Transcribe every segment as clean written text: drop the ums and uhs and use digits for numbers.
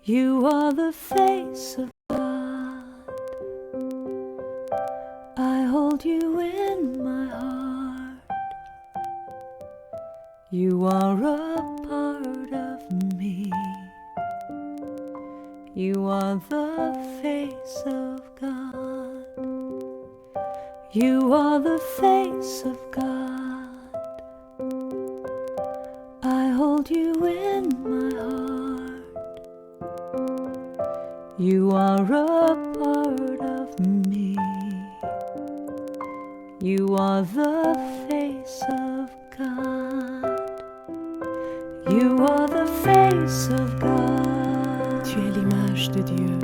You are the face of God. I hold you in my heart. You are a part of me. You are the face of God. You are the face of God. I hold you in my heart. You are a part of me. You are the face of God. You are the face of God. Tu es l'image de Dieu.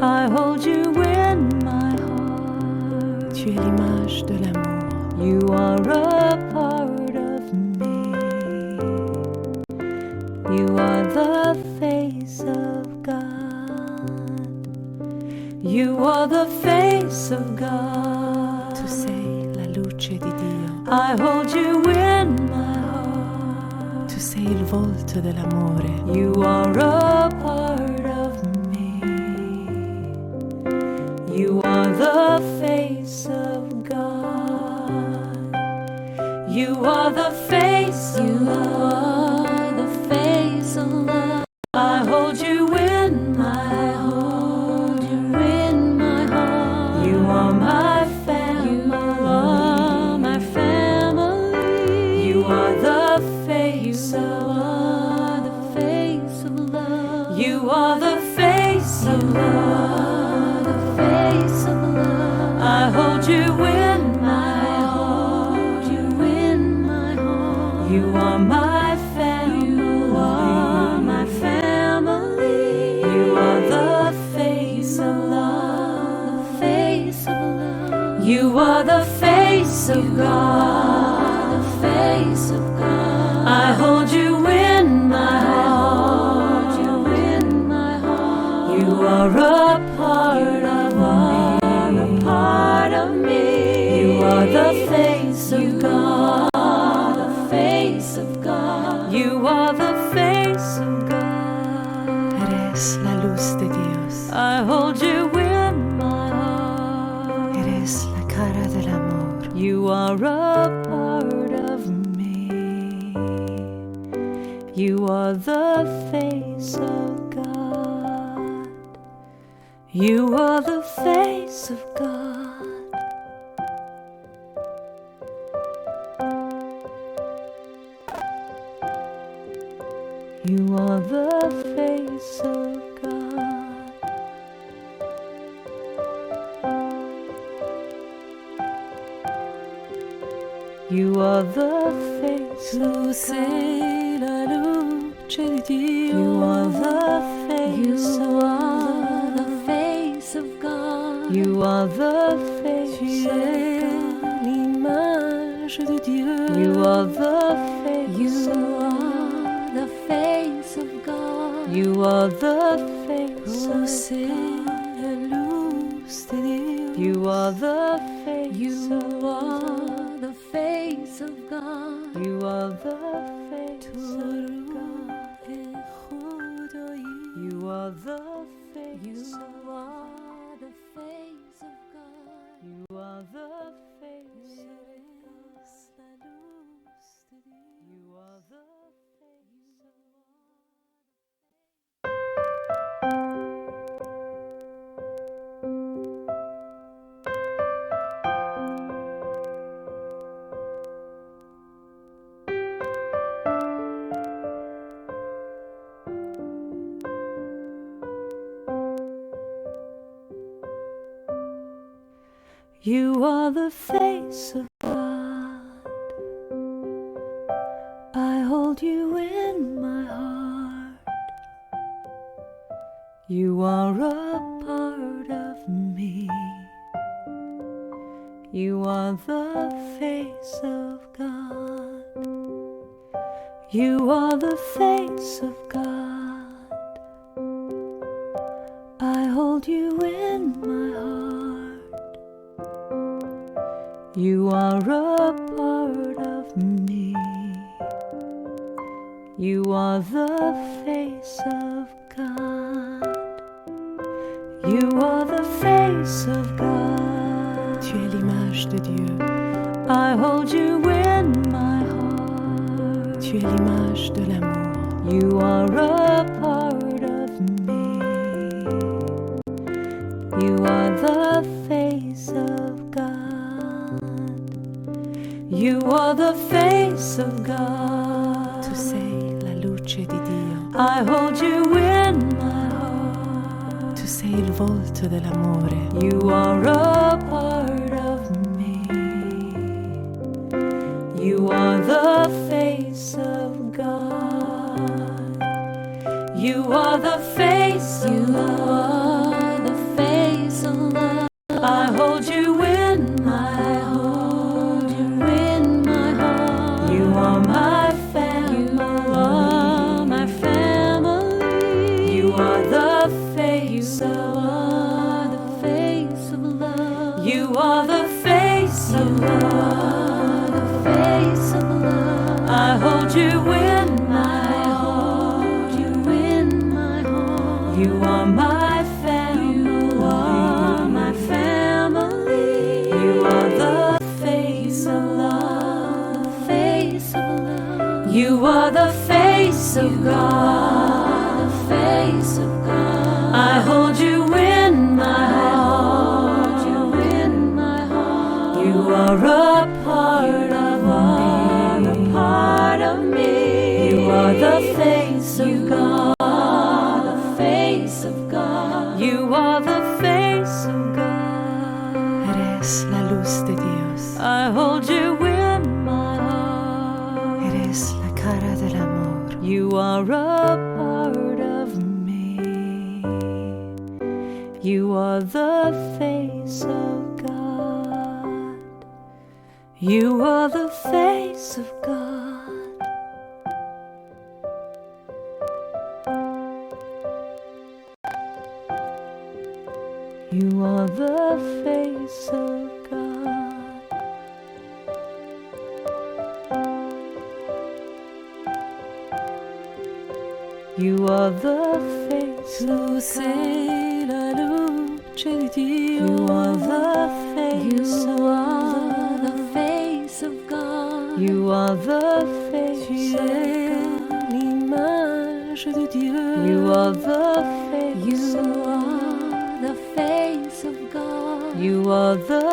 I hold you in my heart. Tu es l'image de l'amour. You are a part of me. You are the face of God. You are the face of God. Tu sei la luce di Dio. I hold you in my heart. Tu sei il volto dell'amore. You are a part of me. You are the face of God. You are the face of love. The face of love. I hold you in my heart. You are my family. You are my family. You are the face of love. The face of love. You are the face of love. The face of love. I hold you in my heart. You in my heart. You are my family. You are my family. You are the face of love. The face of love. You are the face of God. The face of God. I hold you in my heart. You in my heart. You are a part of me. A part of me. You are the face of God. The face of God. You are the face of God. Eres la luz de Dios. I hold you in my heart. Eres la cara del amor. You are a part of me. You are the face of God. You are the face of God. You are the face of God. You are the face Tu of God. sei la luce di Dio. You are the face You of are God. the face of God. You are the face Tu of es God. l'image de Dieu. You are the face You of are God. the face of God. You are the face Tu of sei God. la luz de Dios. You are the face You of God. are the face of God. You are the face Tu of God. ruh e khudayi. You are the face You of are the face of God. You are the face of Eres la luz de Dios. You are the face of You are the face of God. I hold you in my heart. You are a part of me. You are the face of God. You are the face of God. I hold you in my heart. You are a part of me. You are the face of God. You are the face of God. Tu es l'image de Dieu. I hold you in my heart. Tu es l'image de l'amour. You are a part of me. You are the face of God. You are the face of God. Tu sei la luce di Dio. I hold you in my heart. Tu sei il volto dell'amore. You are a part of me. You are the face of God. You are the face of love. The face of love. I hold you in my heart. You in my heart. You are my family. You are my family. You are the face of the face of love. You are the face of love. The face of love. I hold you in my heart. You in my heart. You are my family. You are my family. You are the face of love. The face of love. You are the face of God. The face of God. I hold you in my heart. You in my heart. You are a part of me. A part of me. You are the face of God. The face of God. You are the face of God. Eres la luz de Dios. I hold you in my heart. Eres la cara del amor. You are a part of me. You are the face of God. You are the face of God. You are the face of God. You are the face Tu of God. sei la luce di Dio. You are the face You of are the God. face of God. You are the face Tu of es God. l'image de Dieu. You are the face You of God. are the face of God. You are the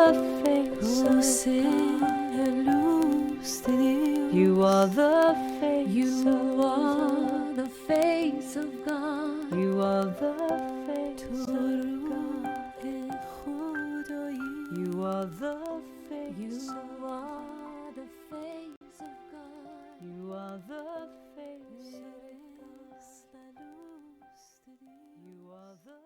face Tu of sei God. la luz de Dios. You are the face You of God. are the face of God. You are the face Tu of God. روح خدایی. You are the face You of are the face of God. You are the face of Eres la luz de Dios. You are the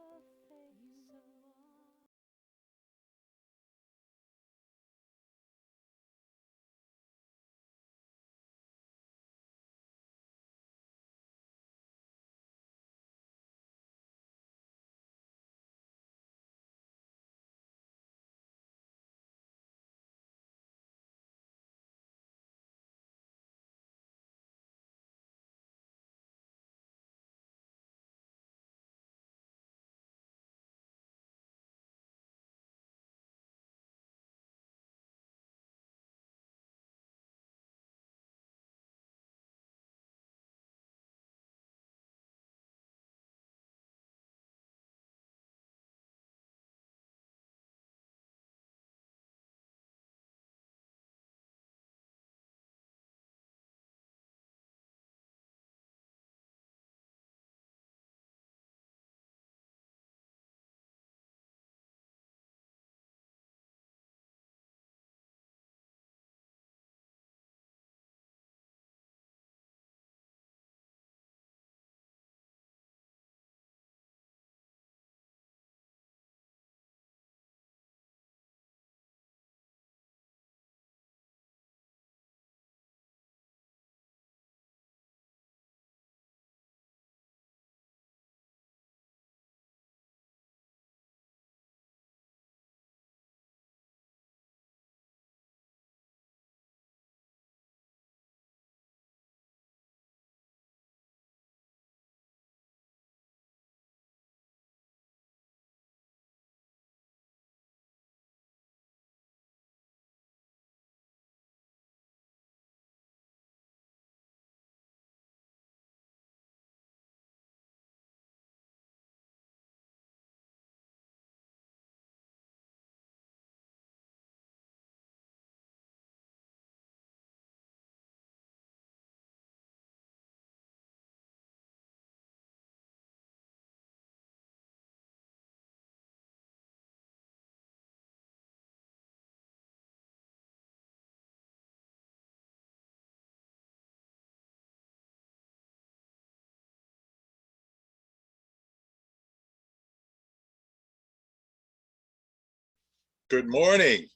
Good morning,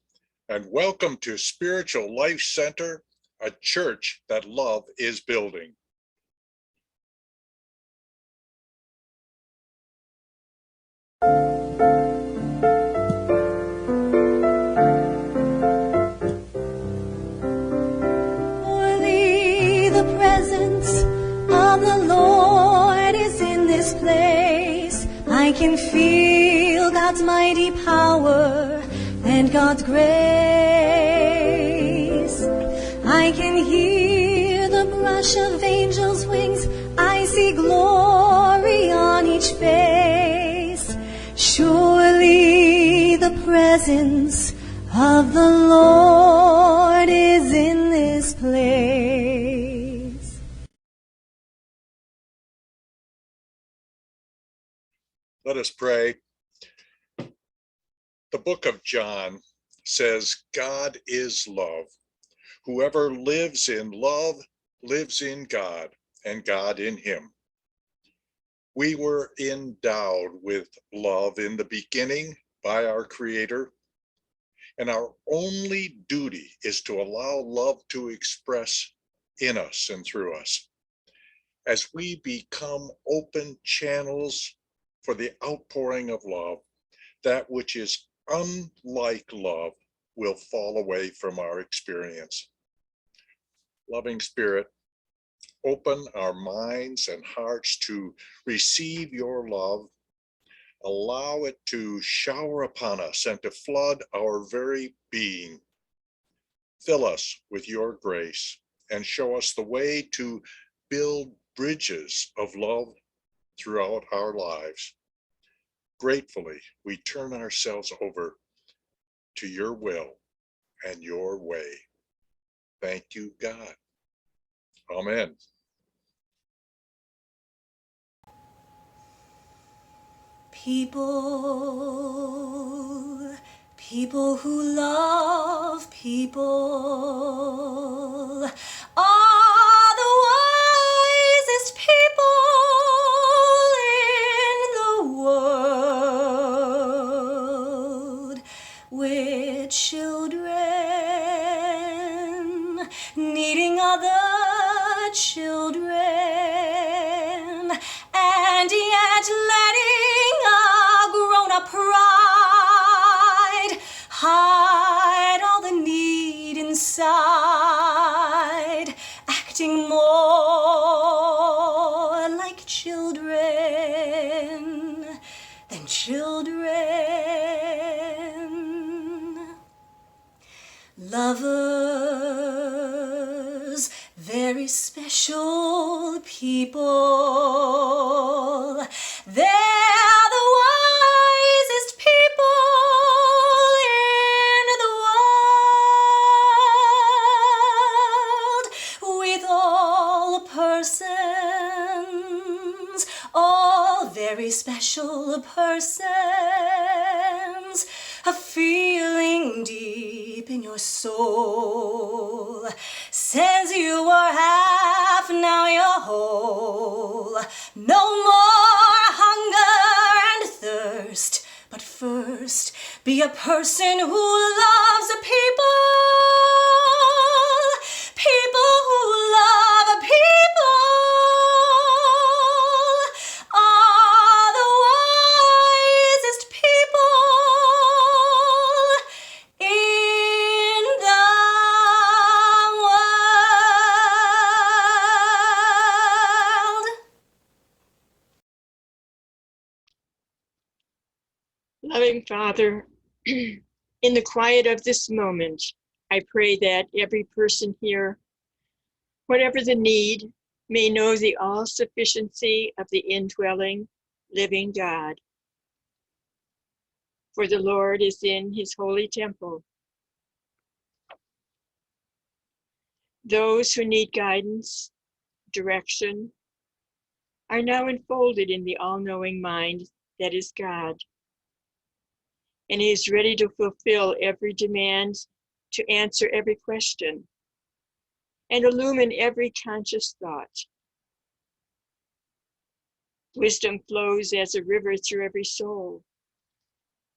and welcome to Spiritual Life Center, a church that love is building. Surely the presence of the Lord is in this place. I can feel God's mighty power and God's grace. I can hear the brush of angels' wings. I see glory on each face. Surely the presence of the Lord is in this place. Let us pray. The book of John says, God is love. Whoever lives in love lives in God, and God in him. We were endowed with love in the beginning by our Creator, and our only duty is to allow love to express in us and through us. As we become open channels for the outpouring of love, that which is unlike love will fall away from our experience. Loving Spirit, open our minds and hearts to receive your love. Allow it to shower upon us and to flood our very being. Fill us with your grace and show us the way to build bridges of love throughout our lives. Gratefully, we turn ourselves over to your will and your way. Thank you, God. Amen. People who love people are the wisest people in the world. With children needing other children, and yet letting a grown-up pride hide all the need inside, acting more like children than children. Lovers, very special people. They're the wisest people in the world. With all persons, all very special persons, a feeling deep in your soul says you were half, now you're whole. No more hunger and thirst, but first be a person who loves people. People who love people are the wisest people in the world. Loving Father, in the quiet of this moment, I pray that every person here, whatever the need, may know the all-sufficiency of the indwelling, living God. For the Lord is in his holy temple. Those who need guidance, direction, are now enfolded in the all-knowing mind that is God. And he is ready to fulfill every demand, to answer every question, and illumine every conscious thought. Wisdom flows as a river through every soul,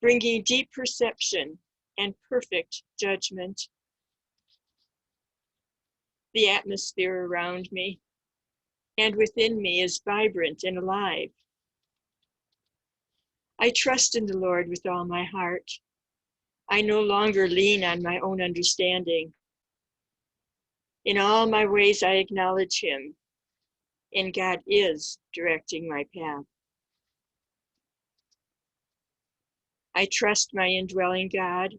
bringing deep perception and perfect judgment. The atmosphere around me and within me is vibrant and alive. I trust in the Lord with all my heart. I no longer lean on my own understanding. In all my ways I acknowledge him, and God is directing my path. I trust my indwelling God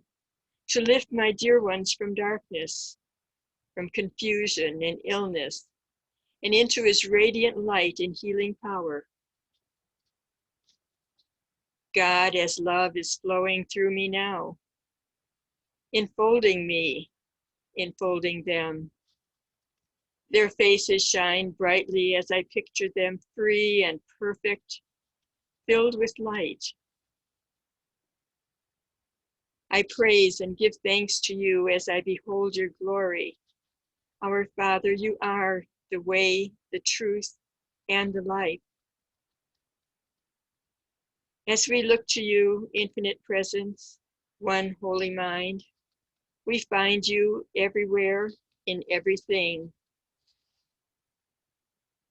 to lift my dear ones from darkness, from confusion and illness, and into his radiant light and healing power. God, as love is flowing through me now, enfolding me, enfolding them. Their faces shine brightly as I picture them free and perfect, filled with light. I praise and give thanks to you as I behold your glory. Our Father, you are the way, the truth, and the life. As we look to you, infinite presence, one holy mind, we find you everywhere in everything.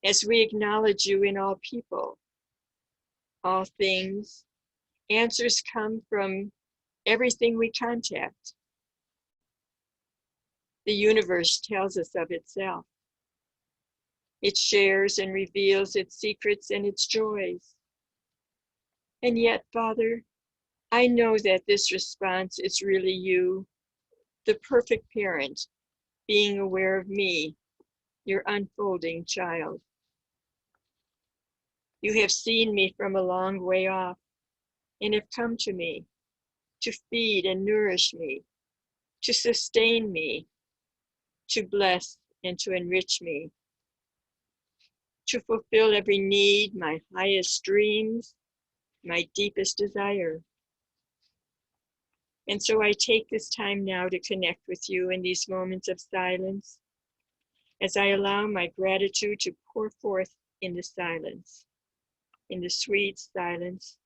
As we acknowledge you in all people, all things, answers come from everything we contact. The universe tells us of itself. It shares and reveals its secrets and its joys. And yet, Father, I know that this response is really you, the perfect parent, being aware of me, your unfolding child. You have seen me from a long way off and have come to me to feed and nourish me, to sustain me, to bless and to enrich me, to fulfill every need, my highest dreams, my deepest desire. And so I take this time now to connect with you in these moments of silence as I allow my gratitude to pour forth in the silence, in the sweet silence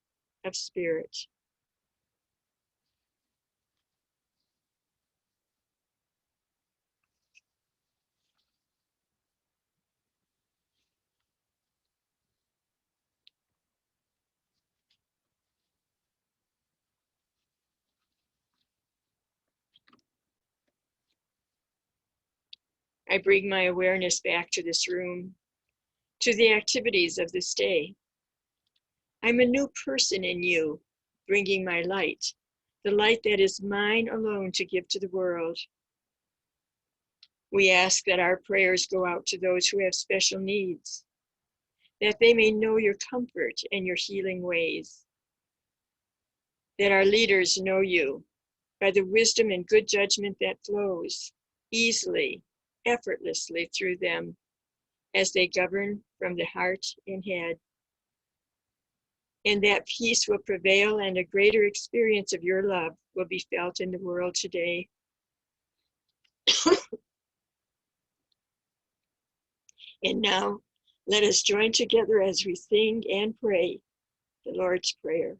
of spirit. I bring my awareness back to this room, to the activities of this day. I'm a new person in you, bringing my light, the light that is mine alone to give to the world. We ask that our prayers go out to those who have special needs, that they may know your comfort and your healing ways, that our leaders know you by the wisdom and good judgment that flows easily, effortlessly through them as they govern from the heart and head. And that peace will prevail and a greater experience of your love will be felt in the world today. And now, let us join together as we sing and pray the Lord's Prayer.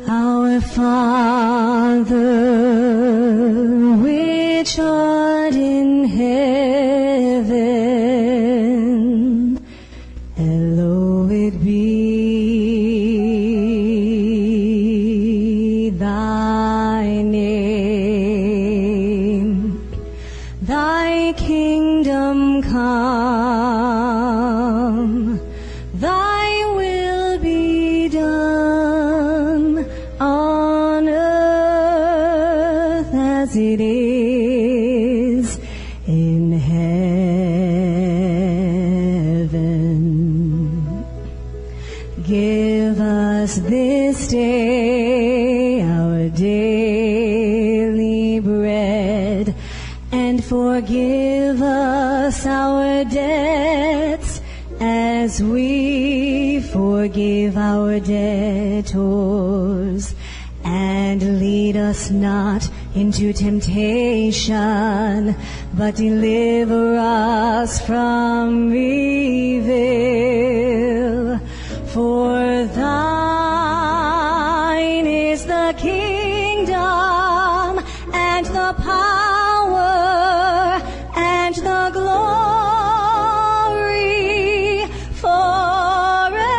Our Father, which art in heaven, hallowed be thy name. Thy kingdom come, thy will be done on earth as it is in heaven. Give us this day our daily bread, and forgive us our debts as we forgive our debtors. And And lead us not into temptation, but deliver us from evil. For thine is the kingdom and the power and the glory forever.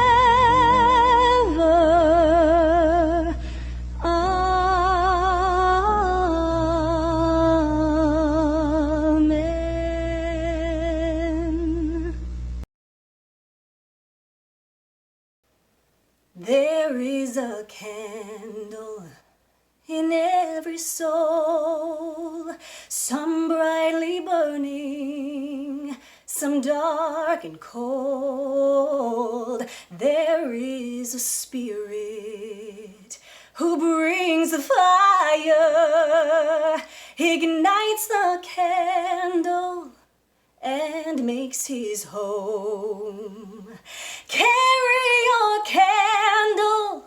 Amen. There is a candle in every soul, some brightly burning, some dark and cold. There is a spirit who brings the fire, ignites the candle, and makes his home. Carry your candle,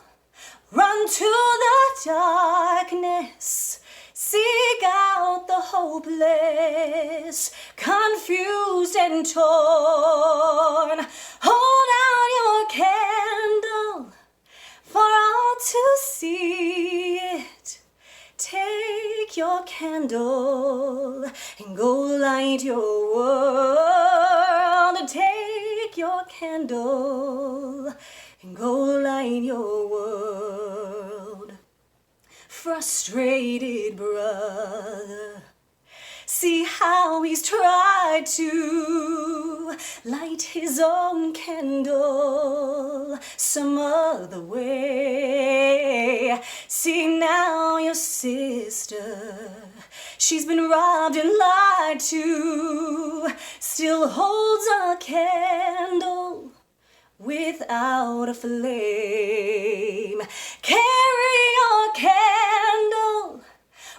run to the darkness, seek out the hopeless, confused and torn. Hold out your candle for all to see it. Take your candle and go light your world. Take your candle and go light your world. Frustrated brother, see how he's tried to light his own candle some other way. See now your sister, she's been robbed and lied to, still holds a candle without a flame. Carry your candle,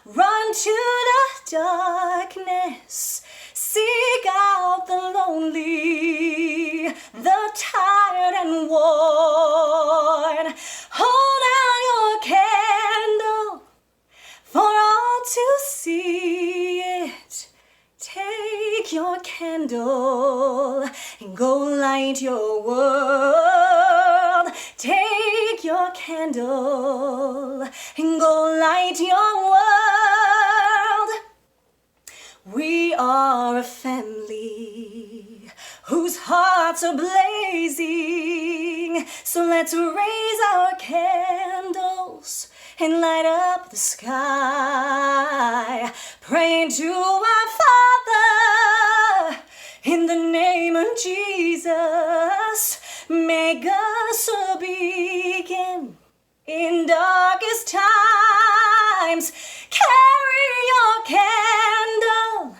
run to the darkness, seek out the lonely, the tired and worn. Hold out your candle for all to see it. Take your candle and go light your world. Take your candle and go light your world. We are a family whose hearts are blazing, so let's raise our candles and light up the sky, praying to our Father in the name of Jesus. Make us a beacon in darkest times. Carry your candle,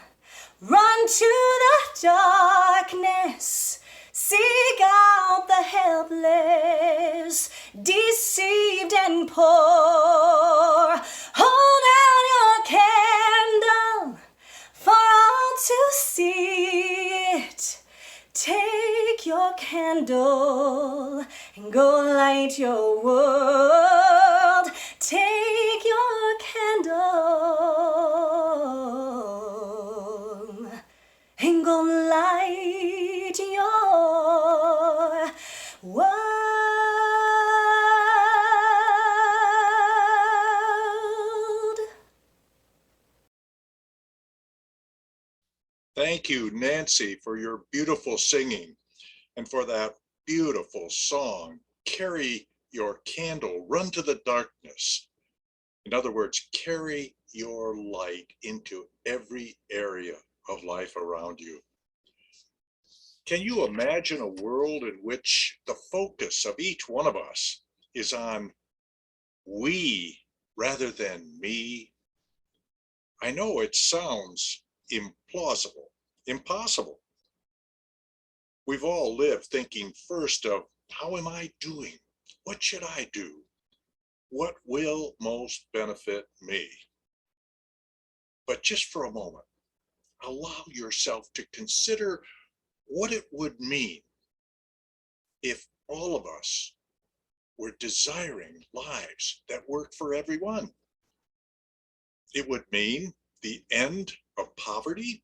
run to the darkness, seek out the helpless, deceived and poor. Hold out your candle for all to see it. Take your candle and go light your world. Take your candle and go light your world. Thank you, Nancy, for your beautiful singing and for that beautiful song, Carry Your Candle, Run to the Darkness. In other words, carry your light into every area of life around you. Can you imagine a world in which the focus of each one of us is on we rather than me? I know it sounds implausible, impossible. We've all lived thinking first of, how am I doing? What should I do? What will most benefit me? But just for a moment, allow yourself to consider what it would mean if all of us we're desiring lives that work for everyone. It would mean the end of poverty,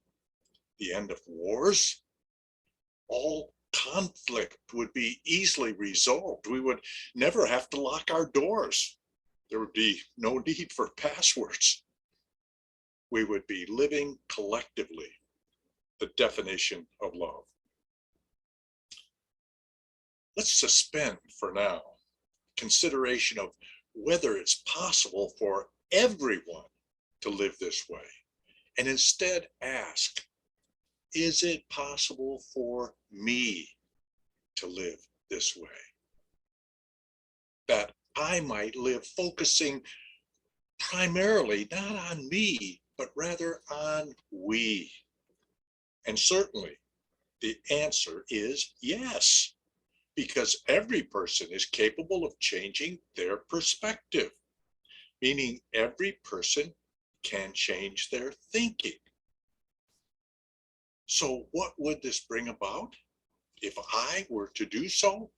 the end of wars. All conflict would be easily resolved. We would never have to lock our doors. There would be no need for passwords. We would be living collectively the definition of love. Let's suspend for now consideration of whether it's possible for everyone to live this way, and instead ask, is it possible for me to live this way? That I might live focusing primarily not on me, but rather on we. And certainly the answer is yes, because every person is capable of changing their perspective, meaning every person can change their thinking. So what would this bring about if I were to do so?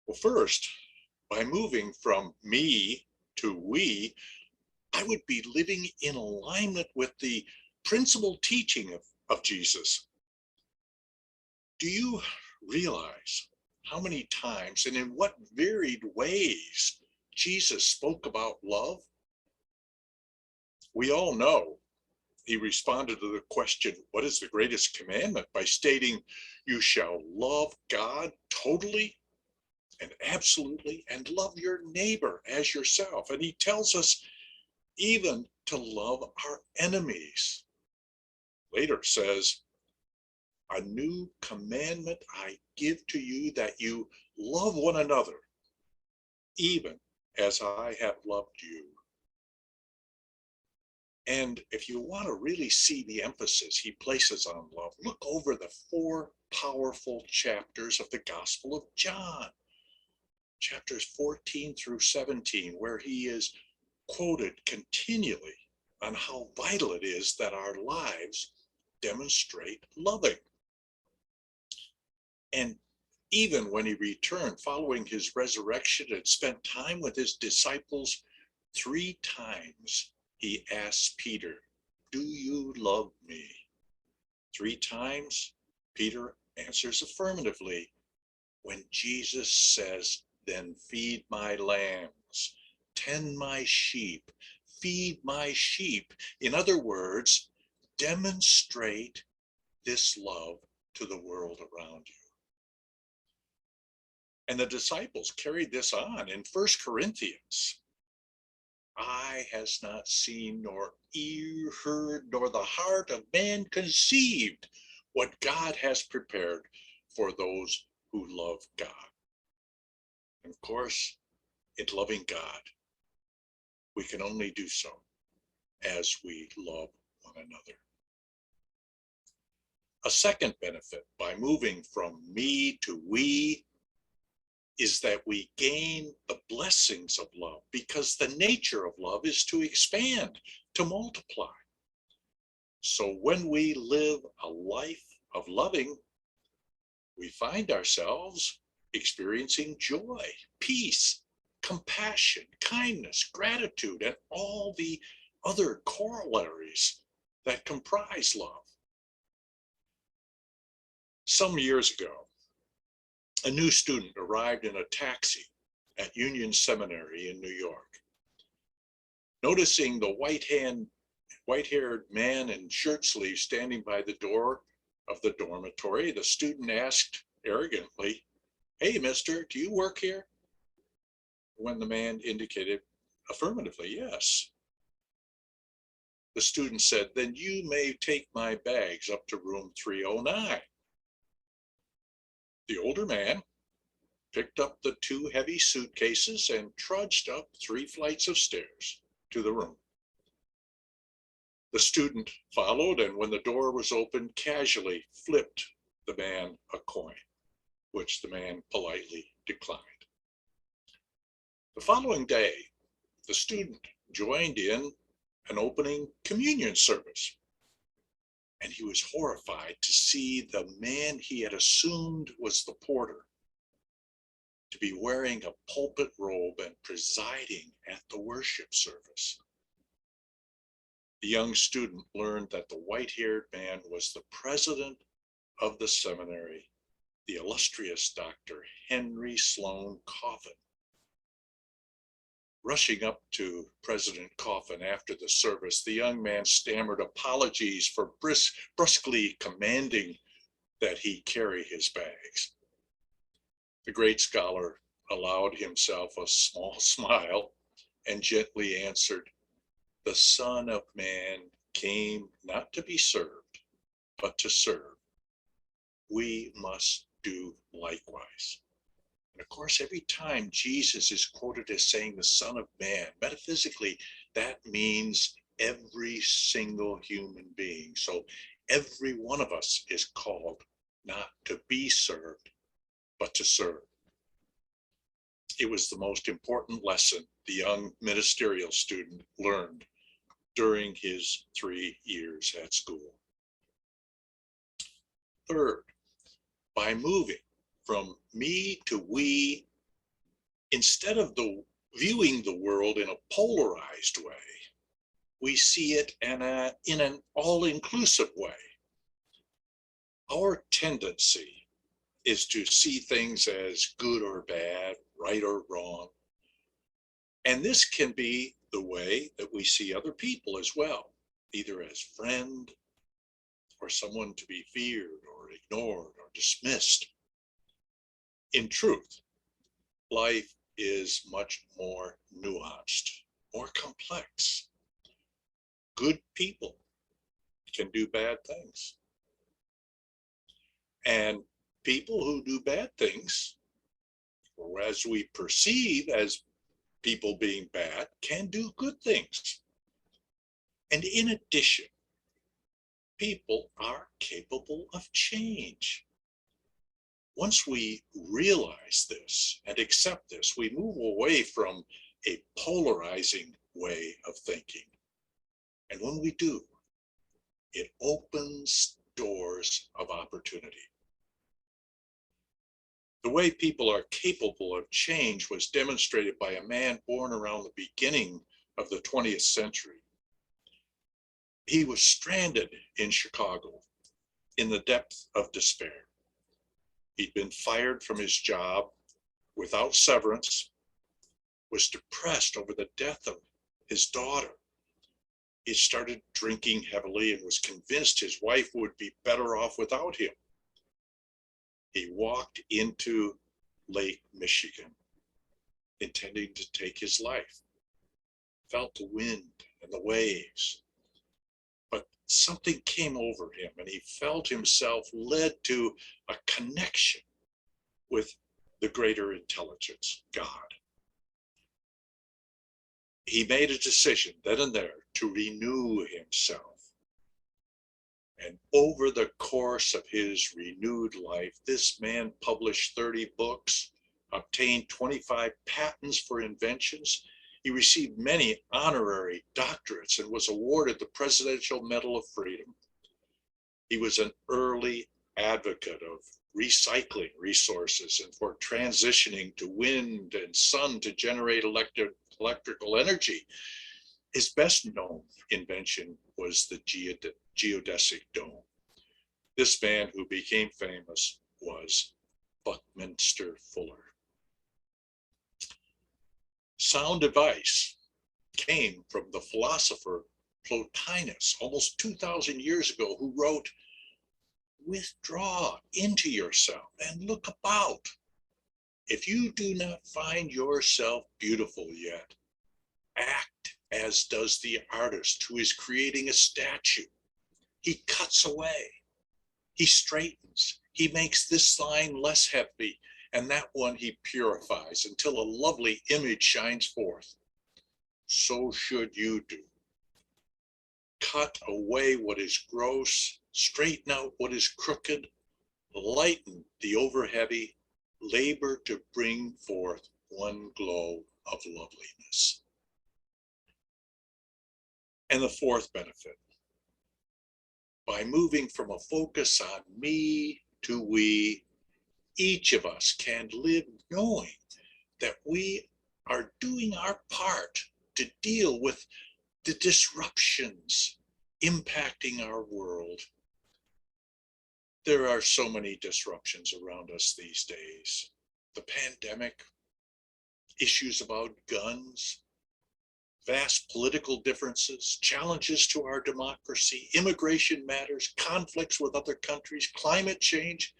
Well, first, by moving from me to we, I would be living in alignment with the principal teaching of Jesus. Do you realize how many times and in what varied ways Jesus spoke about love? We all know he responded to the question, what is the greatest commandment, by stating, you shall love God totally and absolutely and love your neighbor as yourself. And he tells us even to love our enemies. Later says, a new commandment I give to you, that you love one another, even as I have loved you. And if you want to really see the emphasis he places on love, look over the 4 powerful chapters of the Gospel of John, chapters 14 through 17, where he is quoted continually on how vital it is that our lives demonstrate loving. And even when he returned following his resurrection and spent time with his disciples, 3 times he asked Peter, do you love me? 3 times Peter answers affirmatively. When Jesus says, then feed my lambs, tend my sheep, feed my sheep. In other words, demonstrate this love to the world around you. And the disciples carried this on in 1 Corinthians. Eye has not seen, nor ear heard, nor the heart of man conceived what God has prepared for those who love God. And of course, in loving God, we can only do so as we love one another. A second benefit by moving from me to we is that we gain the blessings of love, because the nature of love is to expand, to multiply. So when we live a life of loving, we find ourselves experiencing joy, peace, compassion, kindness, gratitude, and all the other corollaries that comprise love. Some years ago, a new student arrived in a taxi at Union Seminary in New York. Noticing the white-haired man in shirt sleeves standing by the door of the dormitory, the student asked arrogantly, hey, mister, do you work here? When the man indicated affirmatively, yes. The student said, then you may take my bags up to room 309. The older man picked up the 2 heavy suitcases and trudged up 3 flights of stairs to the room. The student followed, and when the door was opened, casually flipped the man a coin, which the man politely declined. The following day, the student joined in an opening communion service, and he was horrified to see the man he had assumed was the porter to be wearing a pulpit robe and presiding at the worship service. The young student learned that the white-haired man was the president of the seminary, the illustrious Dr. Henry Sloane Coffin. Rushing up to President Coffin after the service, the young man stammered apologies for brusquely commanding that he carry his bags. The great scholar allowed himself a small smile and gently answered, "The Son of Man came not to be served, but to serve. We must do likewise." And of course, every time Jesus is quoted as saying the Son of Man, metaphysically, that means every single human being. So every one of us is called not to be served, but to serve. It was the most important lesson the young ministerial student learned during his 3 years at school. Third, by moving from me to we, instead of viewing the world in a polarized way, we see it in an all-inclusive way. Our tendency is to see things as good or bad, right or wrong. And this can be the way that we see other people as well, either as friend or someone to be feared or ignored or dismissed. In truth, life is much more nuanced, more complex. Good people can do bad things. And people who do bad things, or as we perceive as people being bad, can do good things. And in addition, people are capable of change. Once we realize this and accept this, we move away from a polarizing way of thinking. And when we do, it opens doors of opportunity. The way people are capable of change was demonstrated by a man born around the beginning of the 20th century. He was stranded in Chicago in the depth of despair. He'd been fired from his job without severance, was depressed over the death of his daughter. He started drinking heavily and was convinced his wife would be better off without him. He walked into Lake Michigan, intending to take his life, felt the wind and the waves, but something came over him and he felt himself led to a connection with the greater intelligence, God. He made a decision then and there to renew himself. And over the course of his renewed life, this man published 30 books, obtained 25 patents for inventions. He received many honorary doctorates and was awarded the Presidential Medal of Freedom. He was an early advocate of recycling resources and for transitioning to wind and sun to generate electrical energy. His best known invention was the geodesic dome. This man who became famous was Buckminster Fuller. Sound advice came from the philosopher Plotinus almost 2,000 years ago, who wrote, "Withdraw into yourself and look about. If you do not find yourself beautiful yet, act as does the artist who is creating a statue. He cuts away, he straightens, he makes this line less heavy and that one he purifies until a lovely image shines forth. So should you do. Cut away what is gross, straighten out what is crooked, lighten the overheavy, labor to bring forth one glow of loveliness." And the fourth benefit, by moving from a focus on me to we, each of us can live knowing that we are doing our part to deal with the disruptions impacting our world. There are so many disruptions around us these days. The pandemic, issues about guns, vast political differences, challenges to our democracy, immigration matters, conflicts with other countries, climate change.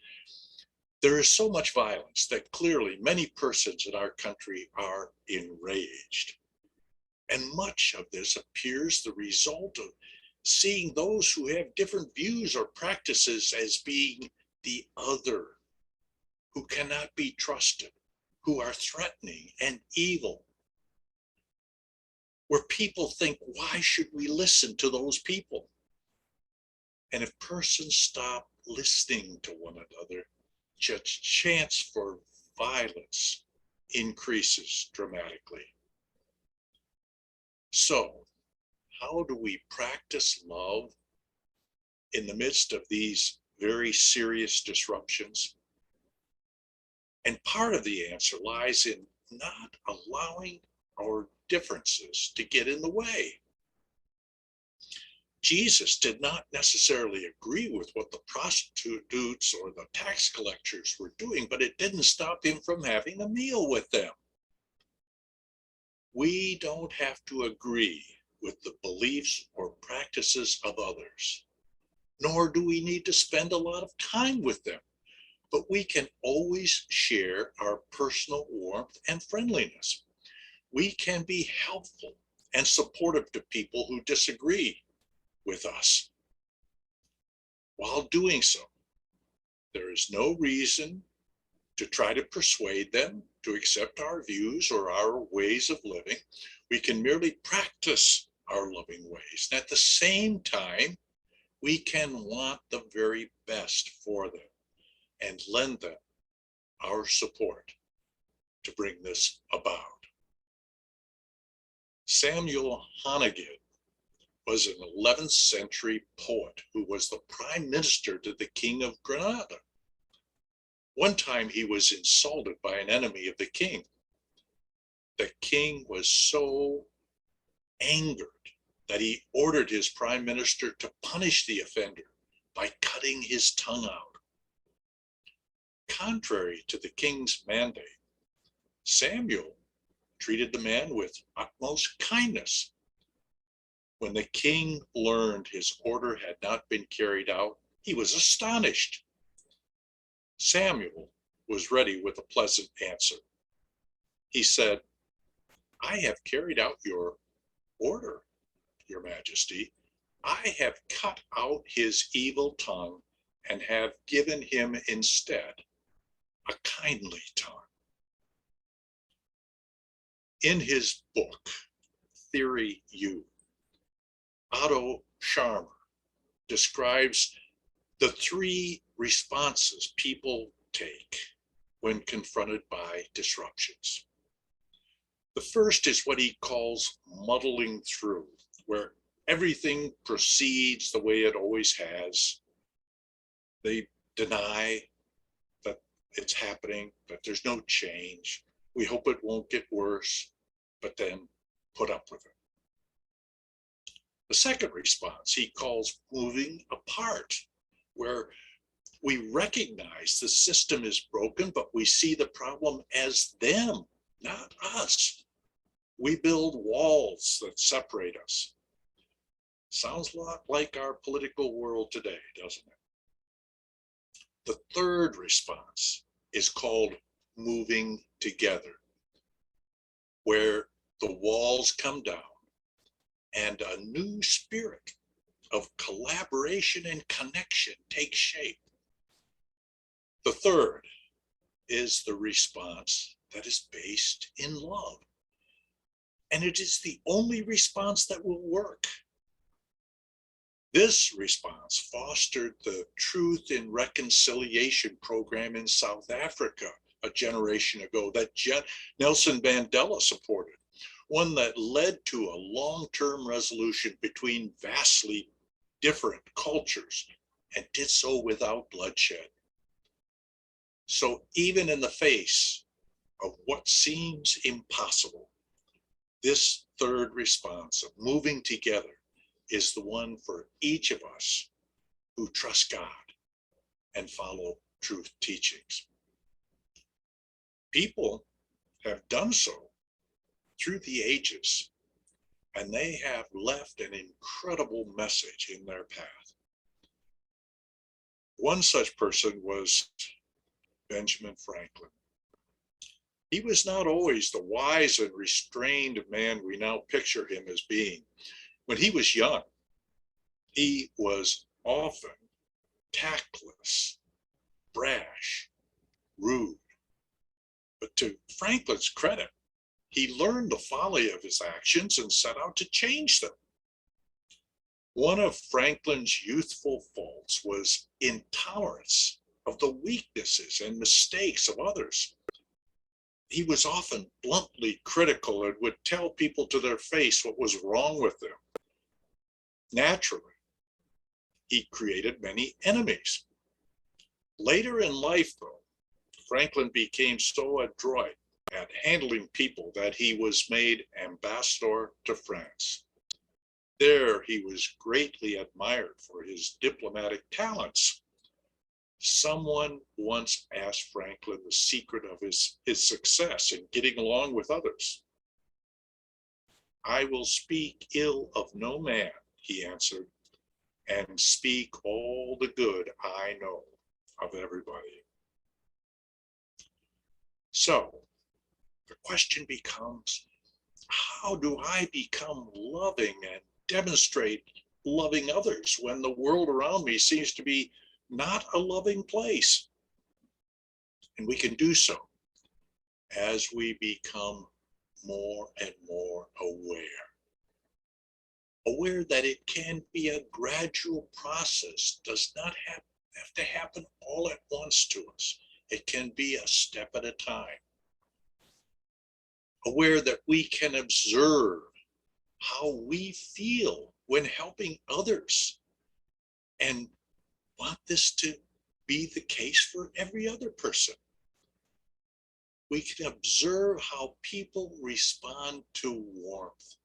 There is so much violence that clearly many persons in our country are enraged. And much of this appears the result of seeing those who have different views or practices as being the other, who cannot be trusted, who are threatening and evil. Where people think, why should we listen to those people? And if persons stop listening to one another, just chance for violence increases dramatically. So, how do we practice love in the midst of these very serious disruptions? And part of the answer lies in not allowing our differences to get in the way. Jesus did not necessarily agree with what the prostitutes or the tax collectors were doing, but it didn't stop him from having a meal with them. We don't have to agree with the beliefs or practices of others, nor do we need to spend a lot of time with them, but we can always share our personal warmth and friendliness. We can be helpful and supportive to people who disagree with us. While doing so, there is no reason to try to persuade them to accept our views or our ways of living. We can merely practice our loving ways. And at the same time, we can want the very best for them and lend them our support to bring this about. Samuel Honegger was an 11th century poet who was the prime minister to the king of Granada. One time he was insulted by an enemy of the king. The king was so angered that he ordered his prime minister to punish the offender by cutting his tongue out. Contrary to the king's mandate, Samuel treated the man with utmost kindness. When the king learned his order had not been carried out, he was astonished. Samuel was ready with a pleasant answer. He said, "I have carried out your order, Your Majesty. I have cut out his evil tongue and have given him instead a kindly tongue." In his book, Theory U, Otto Scharmer describes the three responses people take when confronted by disruptions. The first is what he calls muddling through, where everything proceeds the way it always has. They deny that it's happening, that there's no change. We hope it won't get worse, but then put up with it. The second response he calls moving apart, where we recognize the system is broken, but we see the problem as them, not us. We build walls that separate us. Sounds a lot like our political world today, doesn't it? The third response is called moving together, where the walls come down and a new spirit of collaboration and connection takes shape. The third is the response that is based in love. And it is the only response that will work. This response fostered the Truth in Reconciliation program in South Africa a generation ago that Nelson Mandela supported, one that led to a long-term resolution between vastly different cultures and did so without bloodshed. So even in the face of what seems impossible, this third response of moving together is the one for each of us who trust God and follow truth teachings. People have done so through the ages, and they have left an incredible message in their path. One such person was Benjamin Franklin. He was not always the wise and restrained man we now picture him as being. When he was young, he was often tactless, brash, rude. But to Franklin's credit, he learned the folly of his actions and set out to change them. One of Franklin's youthful faults was intolerance of the weaknesses and mistakes of others. He was often bluntly critical and would tell people to their face what was wrong with them. Naturally, he created many enemies. Later in life, though, Franklin became so adroit at handling people that he was made ambassador to France. There, he was greatly admired for his diplomatic talents. Someone once asked Franklin the secret of his success in getting along with others. "I will speak ill of no man," he answered, "and speak all the good I know of everybody." So the question becomes, how do I become loving and demonstrate loving others when the world around me seems to be not a loving place? And we can do so as we become more and more aware that it can be a gradual process, does not have to happen all at once to us. It can be a step at a time. Aware that we can observe how we feel when helping others and want this to be the case for every other person. We can observe how people respond to warmth.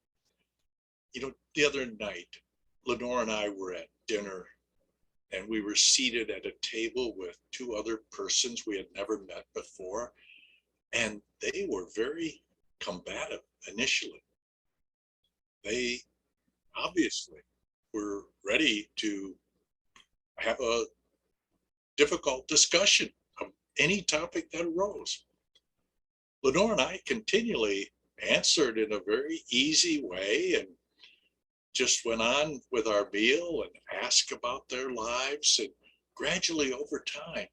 You know, the other night, Lenore and I were at dinner, and we were seated at a table with two other persons we had never met before, and they were very combative initially. They obviously were ready to have a difficult discussion of any topic that arose. Lenore and I continually answered in a very easy way and just went on with our meal and asked about their lives. And gradually over time,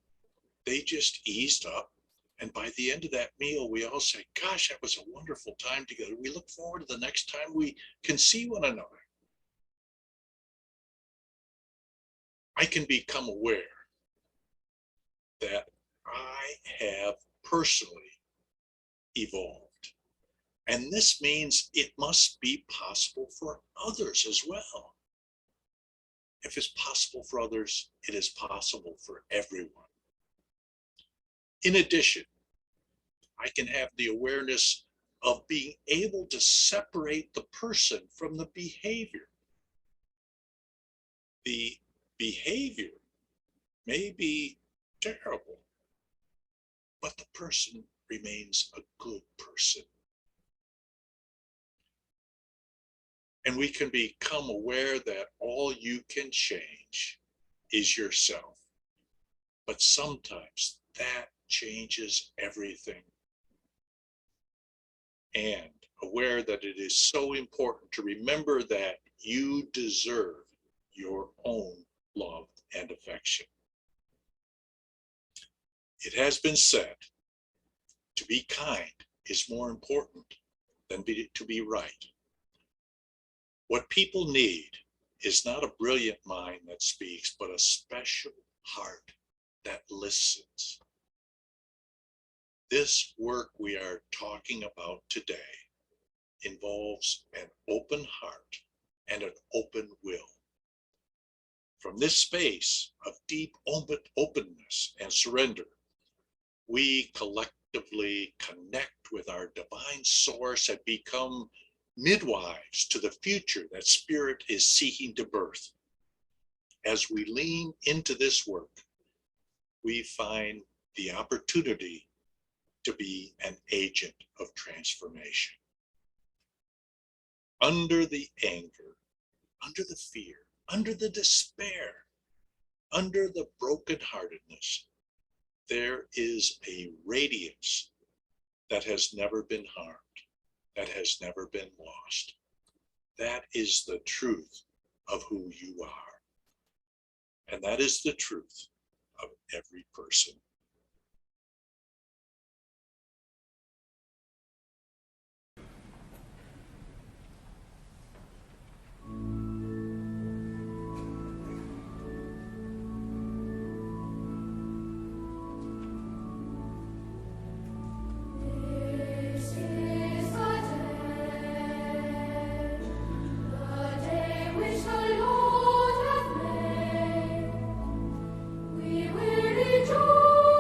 they just eased up. And by the end of that meal, we all said, "Gosh, that was a wonderful time together. We look forward to the next time we can see one another." I can become aware that I have personally evolved. And this means it must be possible for others as well. If it's possible for others, it is possible for everyone. In addition, I can have the awareness of being able to separate the person from the behavior. The behavior may be terrible, but the person remains a good person. And we can become aware that all you can change is yourself. But sometimes that changes everything. And aware that it is so important to remember that you deserve your own love and affection. It has been said, to be kind is more important than to be right. What people need is not a brilliant mind that speaks, but a special heart that listens. This work we are talking about today involves an open heart and an open will. From this space of deep openness and surrender, we actively connect with our divine source and become midwives to the future that Spirit is seeking to birth. As we lean into this work, we find the opportunity to be an agent of transformation. Under the anger, under the fear, under the despair, under the brokenheartedness, there is a radiance that has never been harmed, that has never been lost. That is the truth of who you are. And that is the truth of every person. This is the day which the Lord hath made. We will rejoice.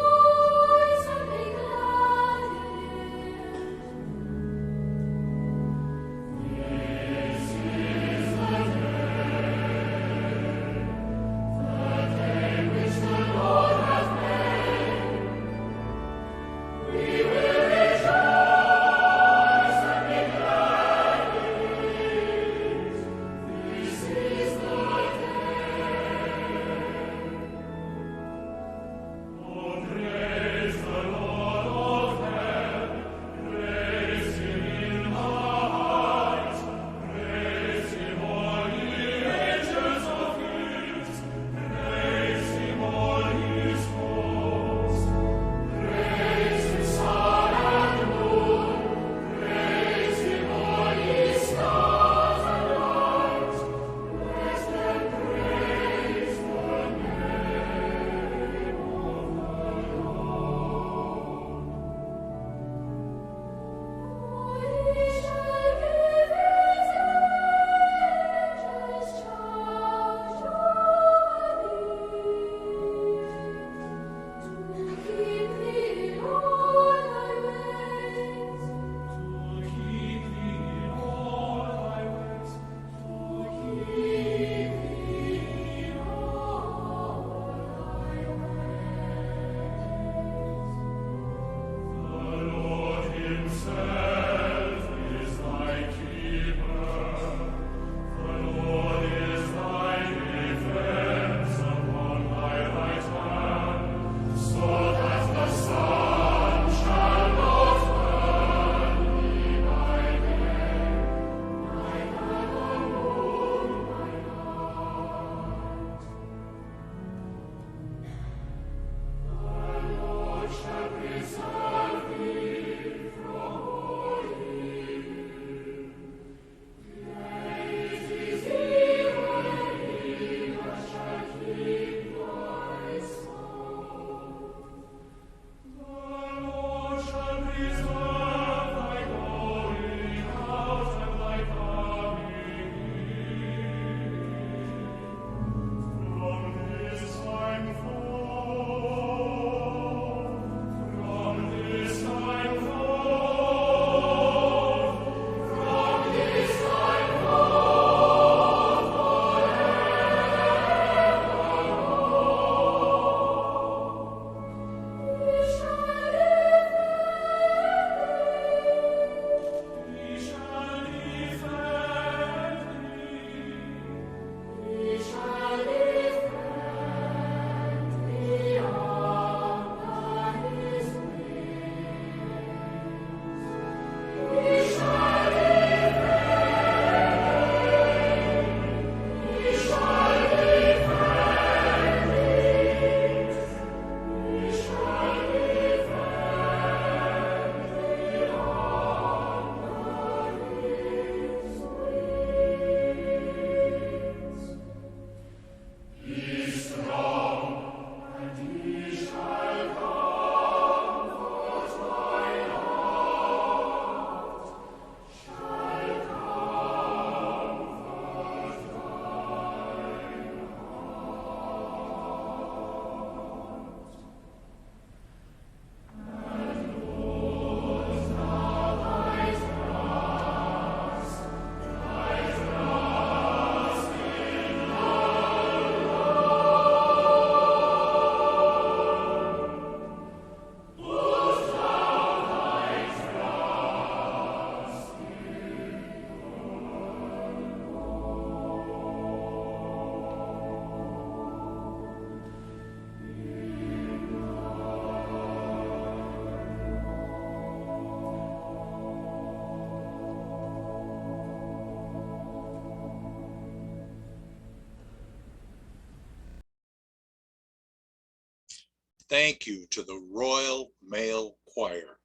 thank you to the Royal Male Choir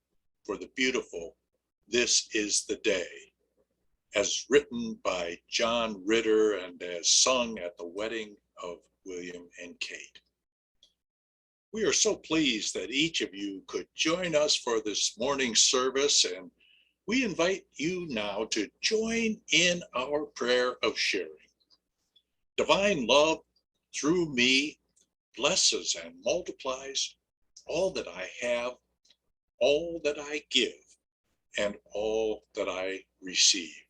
for the beautiful "This Is the Day," as written by John Ritter and as sung at the wedding of William and Kate. We are so pleased that each of you could join us for this morning's service, and we invite you now to join in our prayer of sharing. Divine love through me blesses and multiplies all that I have, all that I give, and all that I receive.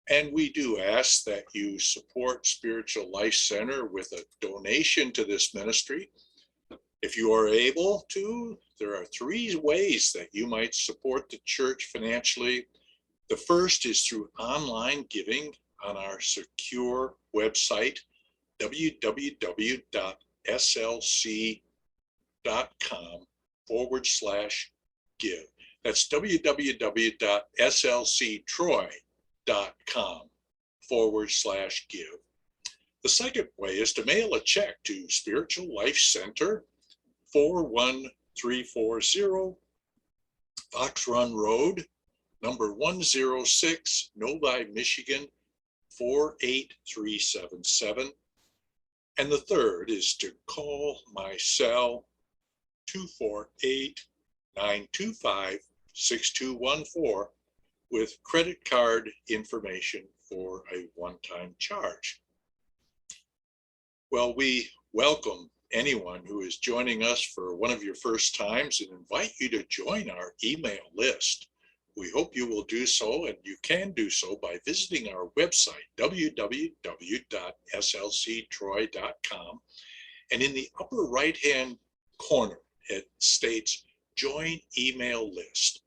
And we do ask that you support Spiritual Life Center with a donation to this ministry. If you are able to, there are 3 ways that you might support the church financially. The first is through online giving on our secure website, www.slc.com/give. That's www.slctroy.com/give. The second way is to mail a check to Spiritual Life Center, 41340 Fox Run Road, number 106, Novi, Michigan, 48377. And the third is to call my cell, 248-925-6214, with credit card information for a one-time charge. Well, we welcome anyone who is joining us for one of your first times and invite you to join our email list. We hope you will do so, and you can do so by visiting our website, www.slctroy.com, and in the upper right-hand corner, it states Join Email List.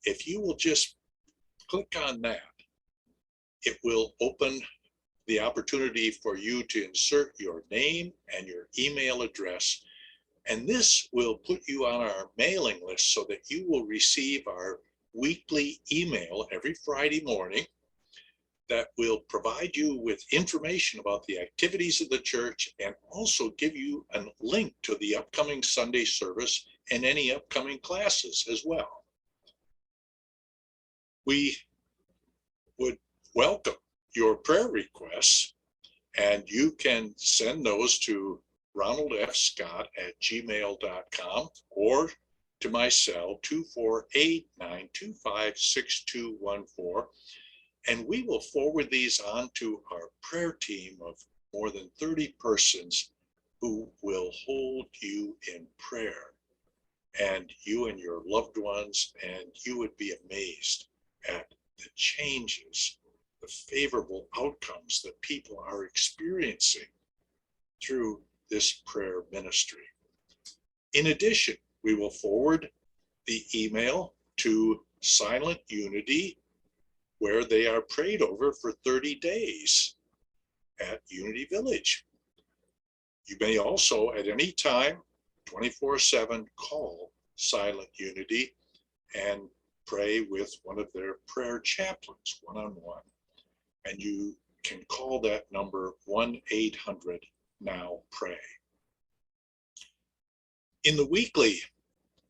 If you will just click on that, it will open the opportunity for you to insert your name and your email address, and this will put you on our mailing list so that you will receive our weekly email every Friday morning that will provide you with information about the activities of the church and also give you a link to the upcoming Sunday service and any upcoming classes as well. We would welcome your prayer requests, and you can send those to ronaldfscott@gmail.com or to my cell, 248-925-6214, and we will forward these on to our prayer team of more than 30 persons who will hold you in prayer, and you and your loved ones, and you would be amazed at the changes, the favorable outcomes that people are experiencing through this prayer ministry. In addition, we will forward the email to Silent Unity, where they are prayed over for 30 days at Unity Village. You may also at any time, 24/7, call Silent Unity and pray with one of their prayer chaplains one-on-one. And you can call that number 1-800-NOW-PRAY. In the weekly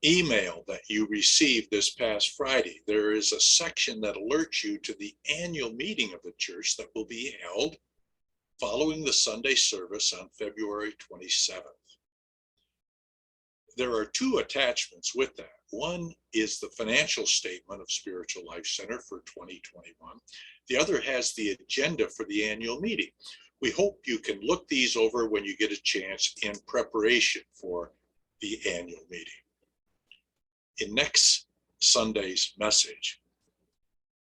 email that you received this past Friday, there is a section that alerts you to the annual meeting of the church that will be held following the Sunday service on February 27th. There are 2 attachments with that. One is the financial statement of Spiritual Life Center for 2021. The other has the agenda for the annual meeting. We hope you can look these over when you get a chance in preparation for the annual meeting. In next Sunday's message,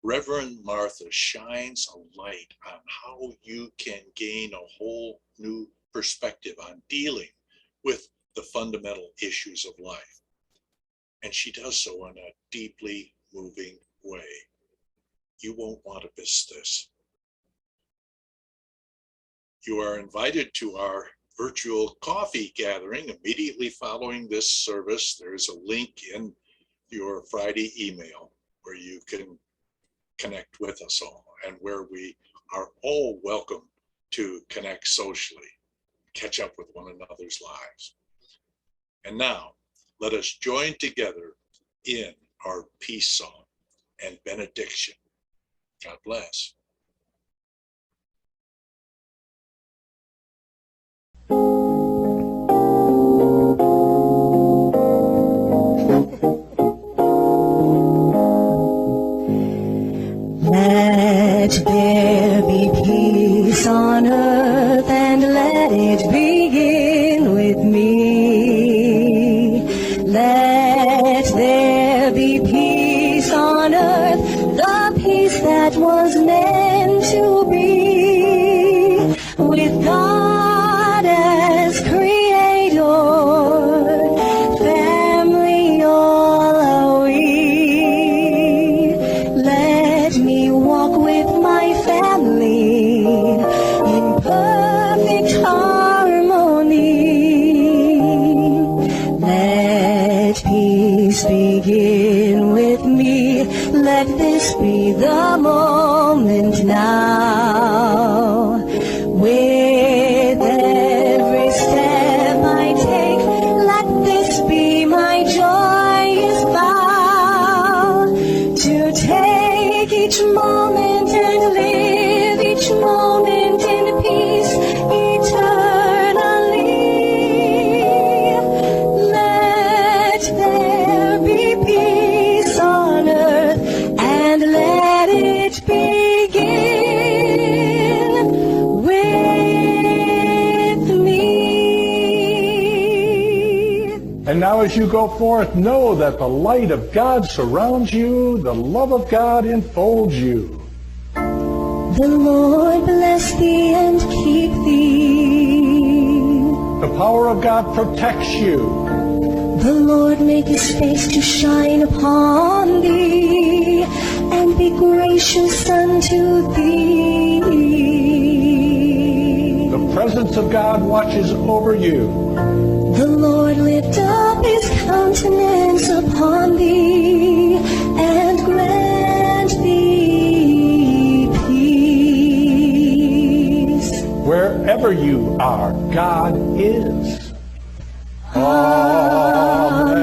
Reverend Martha shines a light on how you can gain a whole new perspective on dealing with the fundamental issues of life. And she does so in a deeply moving way. You won't want to miss this. You are invited to our virtual coffee gathering immediately following this service. There's a link in your Friday email where you can connect with us all, and where we are all welcome to connect socially, catch up with one another's lives. And now, let us join together in our peace song and benediction. God bless. Let there be peace on earth, and let it begin with me. Let there be peace on earth, the peace that was meant to be, with God as creator, family all are we. Let me walk with my family in perfect harmony. Let peace begin with me. Let this be the moment now. With every step I take, let this be my joyous vow, to take each moment and live each moment in peace eternally. Let there be peace on earth, and let it begin with me. And now as you go forth, know that the light of God surrounds you, the love of God enfolds you. The Lord bless thee and keep thee. The power of God protects you. The Lord make his face to shine upon thee, and be gracious unto thee. The presence of God watches over you. The Lord lift up his countenance upon thee, and grant thee peace. Wherever you are, God is. Amen.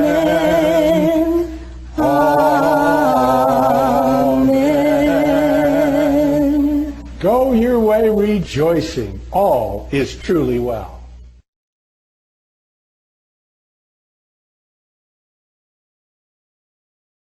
Amen. Go your way rejoicing. All is truly well.